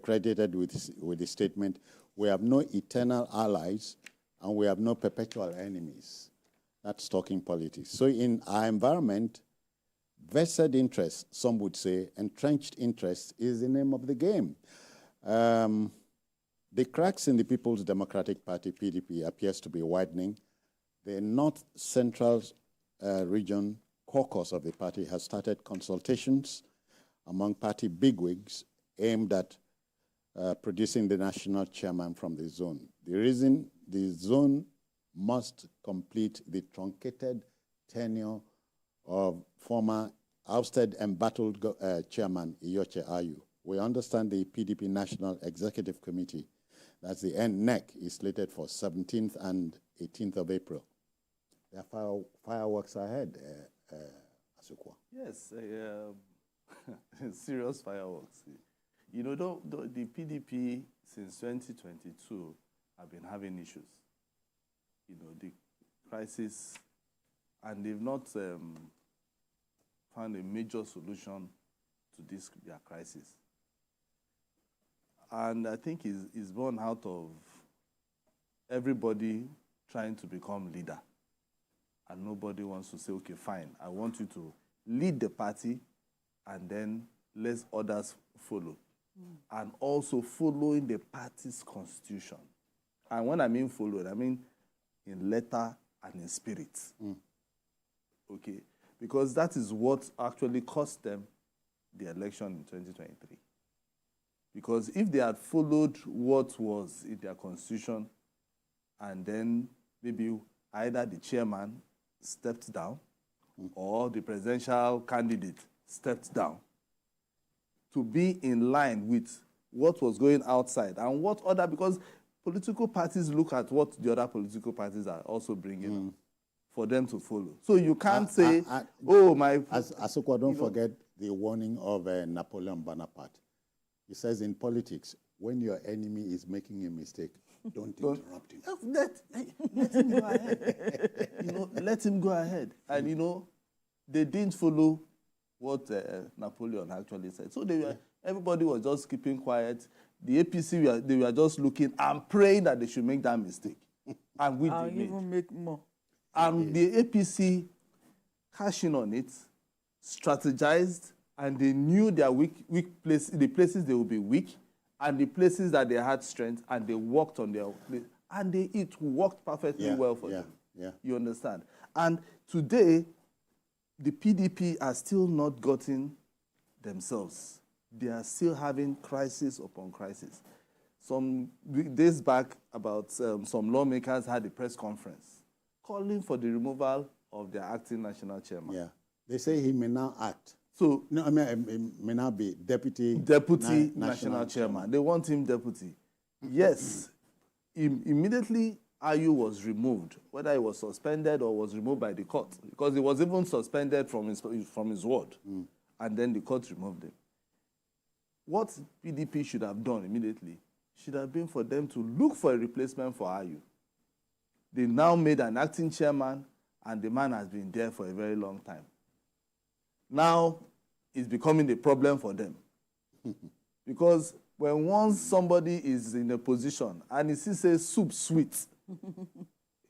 credited with the statement, "We have no eternal allies and we have no perpetual enemies." That's talking politics. So in our environment, vested interest, some would say, entrenched interest is the name of the game. The cracks in the People's Democratic Party, PDP, appears to be widening. The North Central Region caucus of the party has started consultations among party bigwigs aimed at producing the national chairman from the zone. The reason the zone must complete the truncated tenure of former ousted and embattled chairman Iyorchia Ayu. We understand the PDP National Executive Committee, that's the NEC, is slated for 17th and 18th of April. There are fireworks ahead, Asukwa. Yes, serious fireworks. You know, the PDP since 2022 have been having issues. You know, the crisis, and they've not found a major solution to this their crisis. And I think it's born out of everybody trying to become leader. And nobody wants to say, okay, fine, I want you to lead the party and then let others follow. And also following the party's constitution. And when I mean followed, I mean in letter and in spirit. Okay? Because that is what actually cost them the election in 2023. Because if they had followed what was in their constitution and then maybe either the chairman stepped down or the presidential candidate stepped down, to be in line with what was going outside and what other, because political parties look at what the other political parties are also bringing for them to follow. So you can't say, oh, my... Asukwa, don't forget the warning of Napoleon Bonaparte. He says in politics, when your enemy is making a mistake, don't interrupt him. Let him go ahead. You know, let him go ahead. And, you know, they didn't follow what Napoleon actually said. So everybody was just keeping quiet. The APC, they were just looking and praying that they should make that mistake. And we did even make more. And the APC cashing on it, strategized, and they knew their weak places, the places they would be weak, and the places that they had strength, and they worked on their place. And it worked perfectly well for them. Yeah. You understand? And today, the PDP are still not gotten themselves. They are still having crisis upon crisis. Some days back, about some lawmakers had a press conference calling for the removal of their acting national chairman. Yeah. They say he may now act. So, no, I mean, he may now be deputy national chairman. They want him deputy. Yes. Immediately, Ayu was removed, whether he was suspended or was removed by the court, because he was even suspended from his ward, and then the court removed him. What PDP should have done immediately should have been for them to look for a replacement for Ayu. They now made an acting chairman, and the man has been there for a very long time. Now, it's becoming a problem for them. Because when once somebody is in a position and he says soup sweet,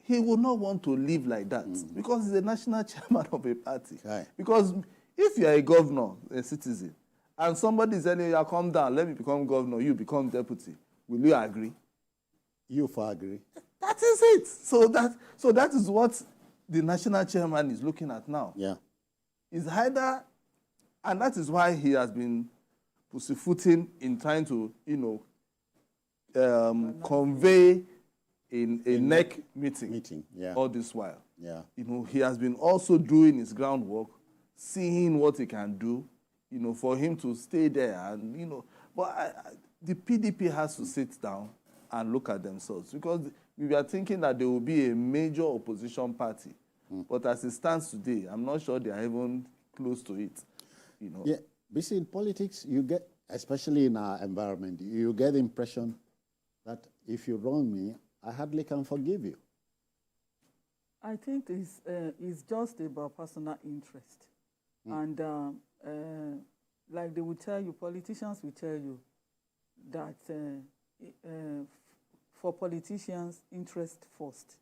he will not want to live like that because he's a national chairman of a party. Right. Because if you're a governor, a citizen, and somebody is telling you, come down, let me become governor, you become deputy, will you agree? You for agree. That is it. So that is what the national chairman is looking at now. Yeah. Is either, and that is why he has been pussyfooting in trying to, convey in a NEC meeting all this while. Yeah. He has been also doing his groundwork, seeing what he can do, for him to stay there. And, but the PDP has to sit down and look at themselves, because we were thinking that there will be a major opposition party. But as it stands today, I'm not sure they are even close to it. Yeah, but see, in politics, you get, especially in our environment, you get the impression that if you wrong me, I hardly can forgive you. I think it's just about personal interest. And like they will tell you, politicians will tell you, that for politicians, interest first.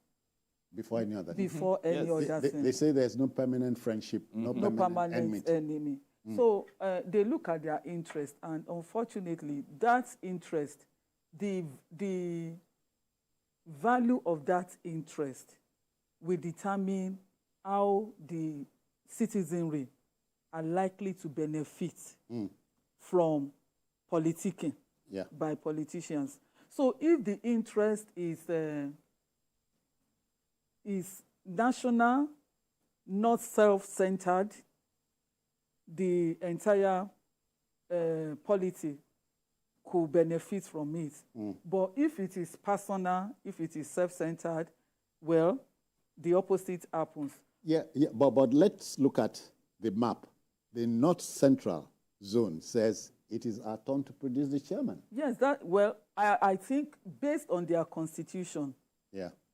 Before any other Before any other thing. They say there's no permanent friendship, no permanent enemy. So they look at their interest, and unfortunately, that interest, the value of that interest will determine how the citizenry are likely to benefit from politicking by politicians. So if the interest is national, not self-centered, the entire polity could benefit from it. But if it is personal, if it is self-centered, well, the opposite happens. But let's look at the map. The North Central Zone says it is our turn to produce the chairman. Yes, I think based on their constitution,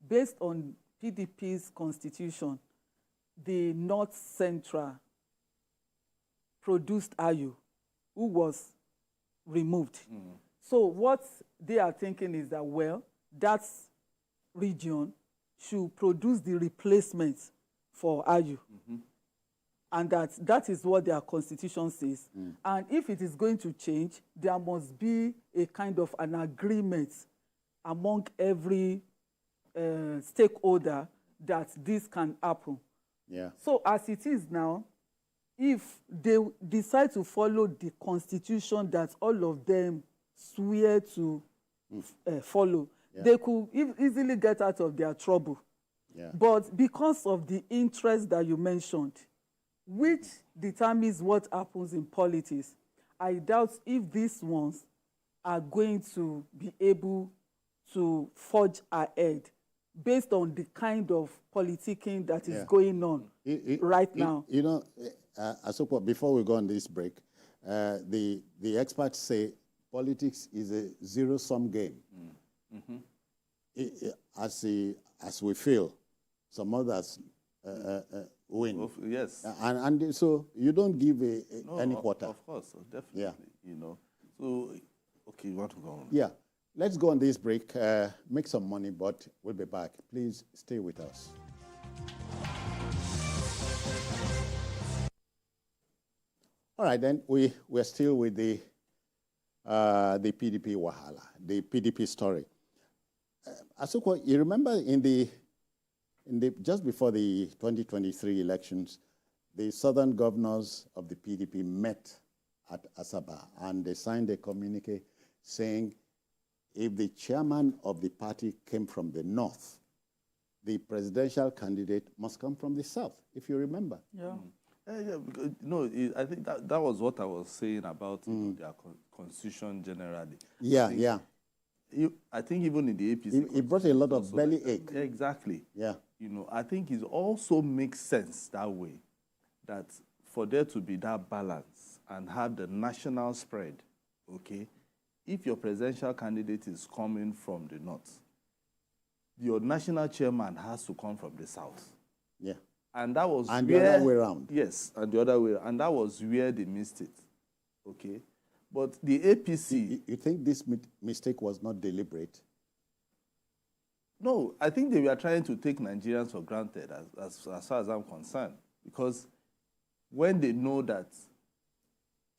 based on PDP's constitution, the North Central produced Ayu, who was removed. So what they are thinking is that, well, that region should produce the replacement for Ayu. And that is what their constitution says. And if it is going to change, there must be a kind of an agreement among every stakeholder that this can happen. So as it is now, if they decide to follow the constitution that all of them swear to follow, they could easily get out of their trouble. But because of the interest that you mentioned, which determines what happens in politics, I doubt if these ones are going to be able to forge ahead based on the kind of politicking that is going on right now. You know, Asokwa, before we go on this break, the experts say politics is a zero-sum game. As we feel, some others win. Yes. And so you don't give any quarter. Of course, definitely. You know. So, okay, you want to go on? Yeah. Let's go on this break, make some money, but we'll be back. Please stay with us. All right, then we're still with the PDP Wahala, the PDP story. Asukwa, you remember just before the 2023 elections, the southern governors of the PDP met at Asaba, and they signed a communique saying if the chairman of the party came from the north, the presidential candidate must come from the south, if you remember. Because, I think that was what I was saying about their constitution generally. I think even in the APC, it brought a lot of bellyache. Exactly. Yeah. I think it also makes sense that way, that for there to be that balance and have the national spread, okay, if your presidential candidate is coming from the north, your national chairman has to come from the south. Yeah. And that was the other way around. Yes, and the other way. And that was where they missed it. Okay. But the APC... You think this mistake was not deliberate? No, I think they were trying to take Nigerians for granted as far as I'm concerned. Because when they know that,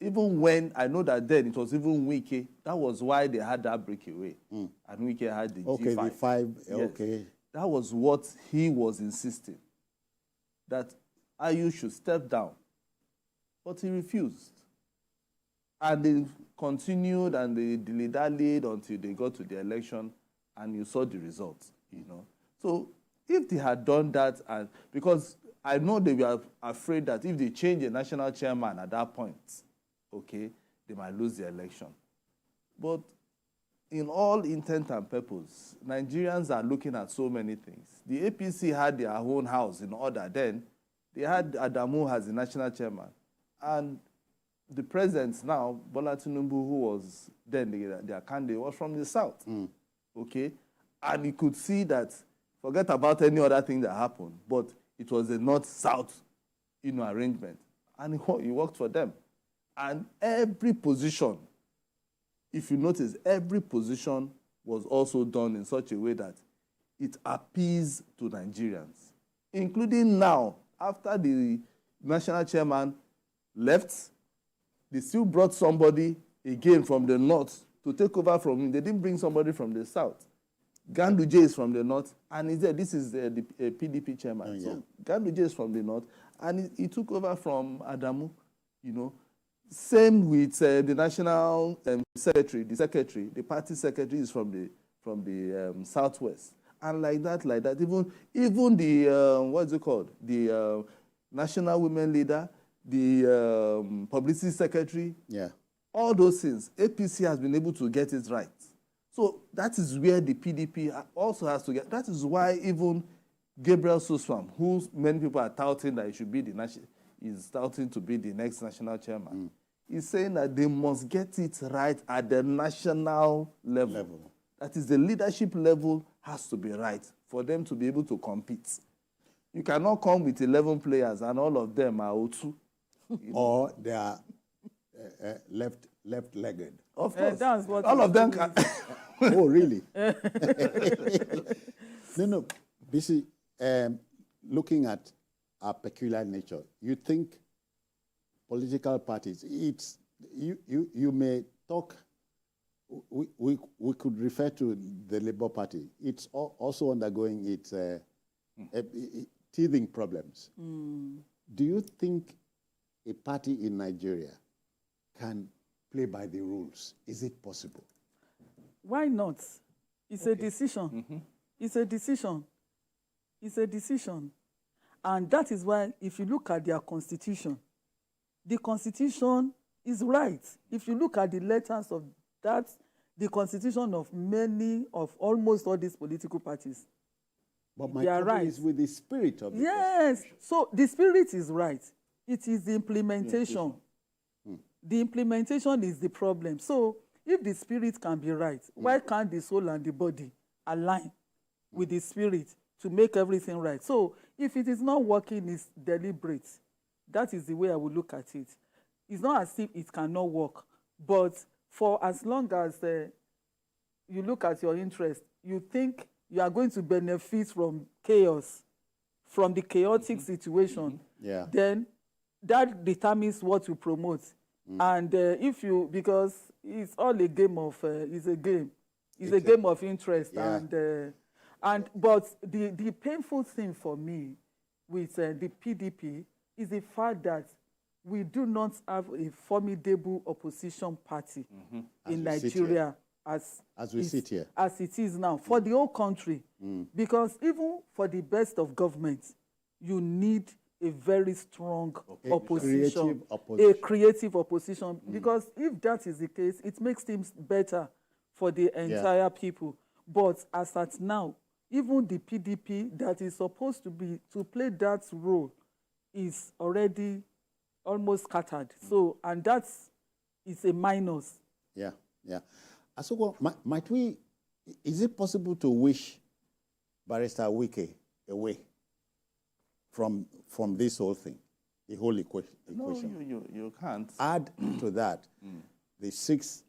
even when I know that then it was even Wike, that was why they had that breakaway. And Wike had the G5. Okay, the 5, yes. Okay. That was what he was insisting, that Ayu should step down. But he refused. And they continued and they dilly-dallied until they got to the election, and you saw the results, So if they had done that, and because I know they were afraid that if they change the national chairman at that point, okay, they might lose the election. But in all intent and purpose, Nigerians are looking at so many things. The APC had their own house in order then. They had Adamu as the national chairman. And the president now, Bola Tinubu, who was then their candidate, was from the south. Okay? And you could see that, forget about any other thing that happened, but it was a north-south arrangement. And he worked for them. And every position if you notice, every position was also done in such a way that it appeals to Nigerians, including now, after the national chairman left, they still brought somebody again from the north to take over from him. They didn't bring somebody from the south. Ganduje is from the north, and he said, this is the PDP chairman. Oh, yeah. So Ganduje is from the north, and he took over from Adamu, you know. Same with the national secretary, the party secretary is from the southwest. And like that, even the, what's it called? The national women leader, the publicity secretary, yeah, all those things, APC has been able to get it right. So that is where the PDP also has to get. That is why even Gabriel Suswam, who many people are touting that he should be is touting to be the next national chairman, is saying that they must get it right at the national level. That is, the leadership level has to be right for them to be able to compete. You cannot come with 11 players and all of them are O2. Or they are left-legged. Of course. That's what all of them can. Oh, really? No. Bisi, looking at our peculiar nature, you think political parties, you may talk, we could refer to the Labour Party. It's also undergoing its teething problems. Do you think a party in Nigeria can play by the rules? Is it possible? Why not? It's a decision. It's a decision. It's a decision. And that is why, if you look at their constitution, the constitution is right. If you look at the letters of that, the constitution of almost all these political parties, but my problem is with the spirit of the constitution. So the spirit is right. It is the implementation. The implementation is the problem. So if the spirit can be right, why can't the soul and the body align with the spirit to make everything right? So if it is not working, it's deliberate. That is the way I would look at it. It's not as if it cannot work, but for as long as you look at your interest, you think you are going to benefit from chaos, from the chaotic situation, then that determines what you promote. And because it's all a game of, it's a game of interest. But the painful thing for me with the PDP is the fact that we do not have a formidable opposition party in Nigeria as we sit here, as it is now for the whole country. Because even for the best of government, you need a very strong opposition, a creative opposition. Because if that is the case, it makes things better for the entire people. But as at now, even the PDP that is supposed to play that role is already almost scattered. So, and that's a minus. So, might we? Is it possible to wish Barrister Wike away from this whole thing, the whole equation? No, you can't. Add to that the 6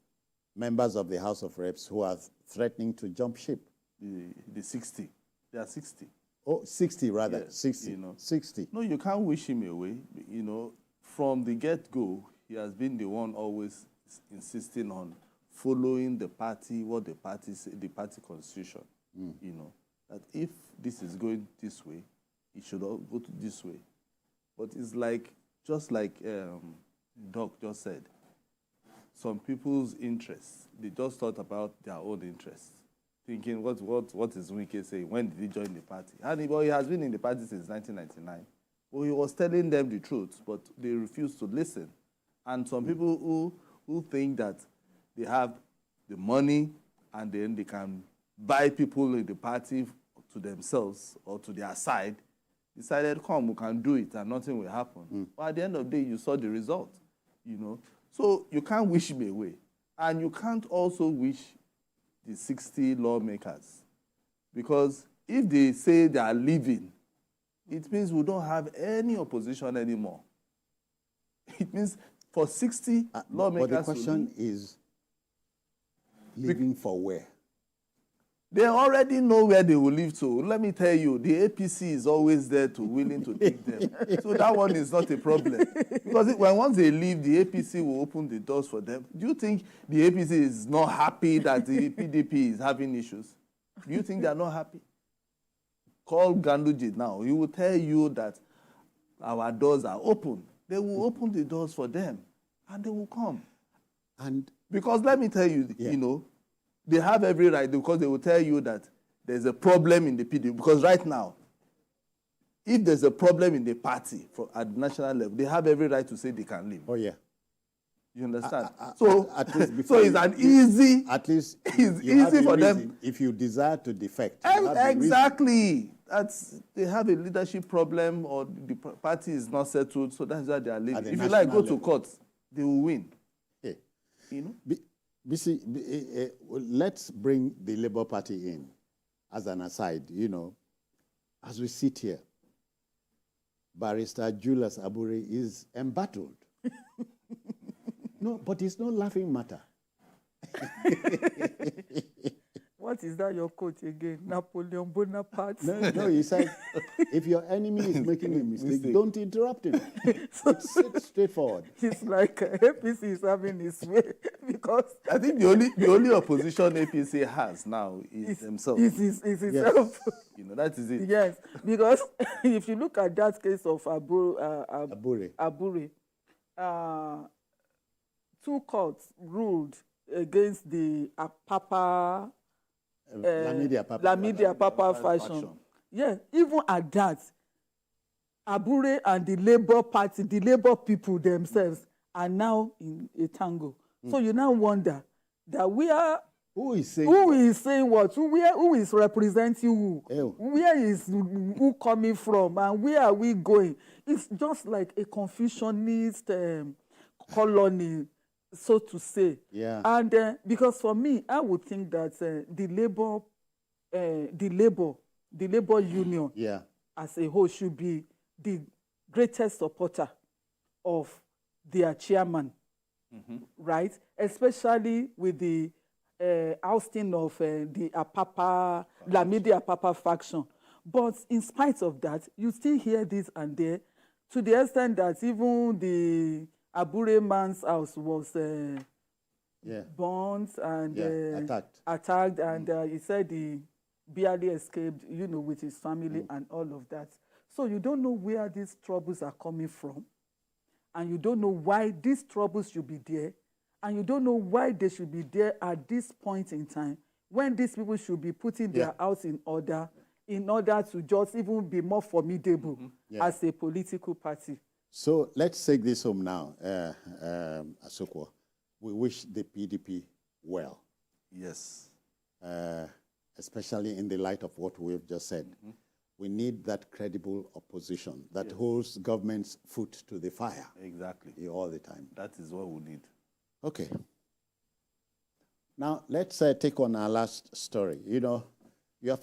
members of the House of Reps who are threatening to jump ship. The 60. There are 60. Oh, 60 rather. Yes, 60. 60. No, you can't wish him away. From the get-go, he has been the one always insisting on following the party, what the party say, the party constitution. That if this is going this way, it should all go to this way. But it's just like Doc just said, some people's interests, they just thought about their own interests, thinking, what is Wike saying? When did he join the party? And he has been in the party since 1999. Well, he was telling them the truth, but they refused to listen. And some people who think that they have the money and then they can buy people in the party to themselves or to their side, decided, come, we can do it and nothing will happen. But at the end of the day, you saw the result, So you can't wish him away. And you can't also wish the 60 lawmakers. Because if they say they are leaving, it means we don't have any opposition anymore. It means for 60 lawmakers. But the question is, Leaving for where? They already know where they will live to. Let me tell you, the APC is always there to willing to take them. So that one is not a problem. Because once they leave, the APC will open the doors for them. Do you think the APC is not happy that the PDP is having issues? Do you think they're not happy? Call Ganduje now. He will tell you that our doors are open. They will open the doors for them, and they will come. And because let me tell you, you know, they have every right, because they will tell you that there's a problem in the PDP. Because right now, if there's a problem in the party at the national level, they have every right to say they can leave. Oh, yeah. You understand? So it's an easy... At least it's easy for them. If you desire to defect. Exactly. They have a leadership problem, or the party is not settled, so that's why they are leaving. If you like, go to court, they will win. Hey. You know? Let's bring the Labour Party in as an aside. You know, as we sit here, Barrister Julius Abure is embattled. No, but it's no laughing matter. What is that your quote again? Napoleon Bonaparte? No, he said, if your enemy is making a mistake, don't interrupt him. It's straightforward. It's like APC is having his way, because I think the only opposition APC has now is themselves. Is itself. Yes. You know, that is it. Yes, because if you look at that case of Abure. Two courts ruled against the Apapa, Lamidi Apapa faction. Yeah, even at that, Abure and the Labour Party, the Labour people themselves, are now in a tango. So you now wonder that who is saying what? Who is representing who? Ew. Where is who coming from, and where are we going? It's just like a Confucianist colony, so to say. Yeah. And because for me, I would think that the Labour Union as a whole should be the greatest supporter of their chairman, right? Especially with the ousting of the Apapa, Lamidi Apapa faction. But in spite of that, you still hear this and there, to the extent that even the Abure man's house was burned and attacked, and he said he barely escaped, you know, with his family and all of that. So you don't know where these troubles are coming from, and you don't know why these troubles should be there, and you don't know why they should be there at this point in time, when these people should be putting their house in order to just even be more formidable as a political party. So let's take this home now, Asokwa. We wish the PDP well. Yes. Especially in the light of what we've just said. We need that credible opposition that holds government's foot to the fire. Exactly. All the time. That is what we need. Okay. Now, let's take on our last story. You know, you are familiar